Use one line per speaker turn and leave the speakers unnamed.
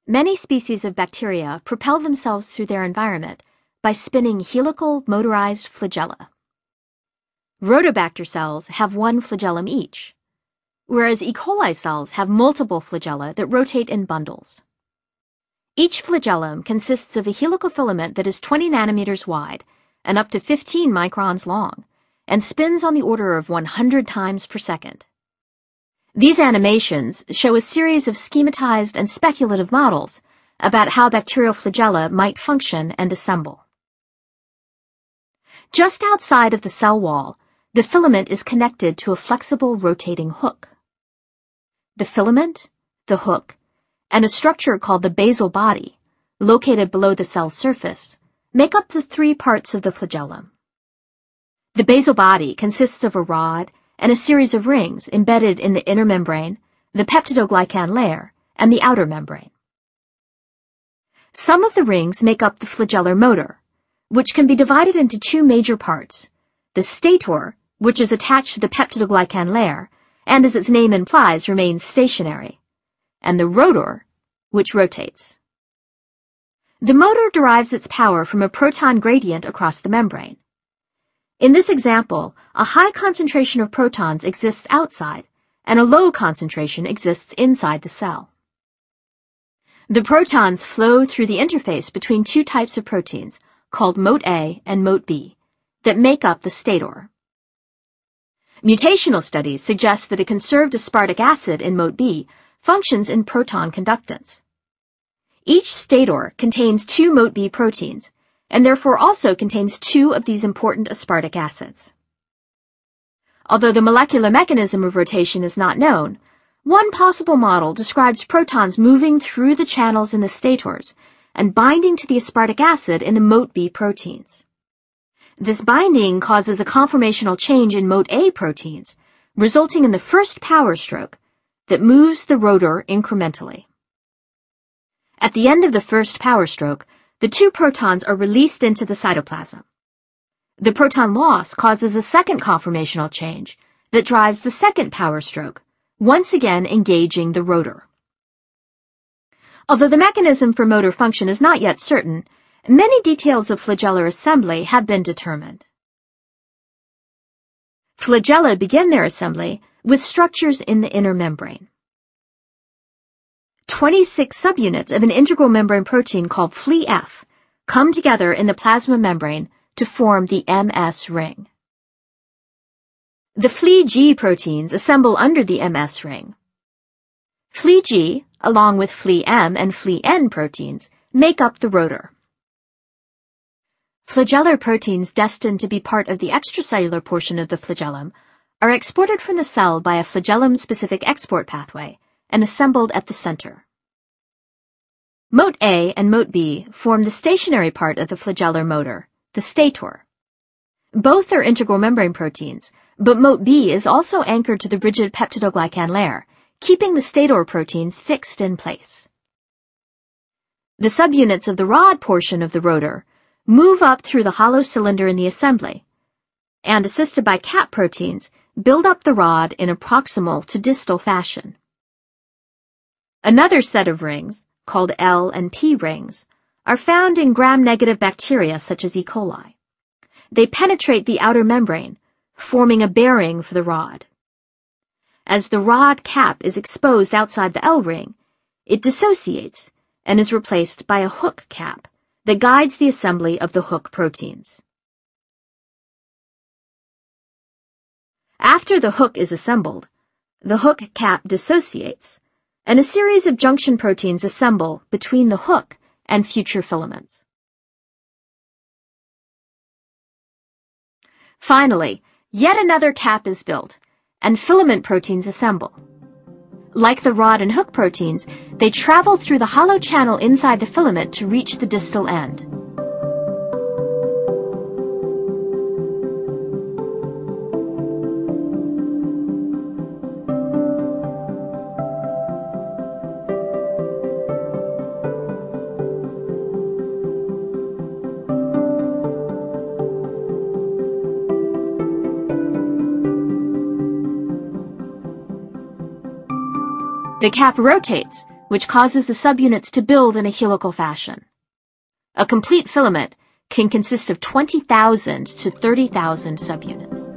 Many species of bacteria propel themselves through their environment by spinning helical motorized flagella. Rhodobacter cells have one flagellum each, whereas E. coli cells have multiple flagella that rotate in bundles. Each flagellum consists of a helical filament that is 20 nanometers wide and up to 15 microns long, and spins on the order of 100 times per second. These animations show a series of schematized and speculative models about how bacterial flagella might function and assemble. Just outside of the cell wall, the filament is connected to a flexible rotating hook. The filament, the hook, and a structure called the basal body, located below the cell surface, make up the three parts of the flagellum. The basal body consists of a rod and a series of rings embedded in the inner membrane, the peptidoglycan layer, and the outer membrane. Some of the rings make up the flagellar motor, which can be divided into two major parts: the stator, which is attached to the peptidoglycan layer, and as its name implies, remains stationary, and the rotor, which rotates. The motor derives its power from a proton gradient across the membrane. In this example, a high concentration of protons exists outside, and a low concentration exists inside the cell. The protons flow through the interface between two types of proteins, called mote A and mote B, that make up the stator. Mutational studies suggest that a conserved aspartic acid in mote B functions in proton conductance. Each stator contains two mote B proteins, and therefore also contains two of these important aspartic acids. Although the molecular mechanism of rotation is not known, one possible model describes protons moving through the channels in the stators and binding to the aspartic acid in the mote B proteins. This binding causes a conformational change in mote A proteins, resulting in the first power stroke that moves the rotor incrementally. At the end of the first power stroke, the two protons are released into the cytoplasm. The proton loss causes a second conformational change that drives the second power stroke, once again engaging the rotor. Although the mechanism for motor function is not yet certain, many details of flagellar assembly have been determined. Flagella begin their assembly with structures in the inner membrane. 26 subunits of an integral membrane protein called Fli-F come together in the plasma membrane to form the MS ring. The Fli-G proteins assemble under the MS ring. Fli-G, along with Fli-M and Fli-N proteins, make up the rotor. Flagellar proteins destined to be part of the extracellular portion of the flagellum are exported from the cell by a flagellum-specific export pathway and assembled at the center. Mote A and mote B form the stationary part of the flagellar motor, the stator. Both are integral membrane proteins, but mote B is also anchored to the rigid peptidoglycan layer, keeping the stator proteins fixed in place. The subunits of the rod portion of the rotor move up through the hollow cylinder in the assembly, and assisted by cap proteins, build up the rod in a proximal to distal fashion. Another set of rings, called L and P rings, are found in gram-negative bacteria such as E. coli. They penetrate the outer membrane, forming a bearing for the rod. As the rod cap is exposed outside the L ring, it dissociates and is replaced by a hook cap that guides the assembly of the hook proteins. After the hook is assembled, the hook cap dissociates, and a series of junction proteins assemble between the hook and future filaments. Finally, yet another cap is built, and filament proteins assemble. Like the rod and hook proteins, they travel through the hollow channel inside the filament to reach the distal end. The cap rotates, which causes the subunits to build in a helical fashion. A complete filament can consist of 20,000 to 30,000 subunits.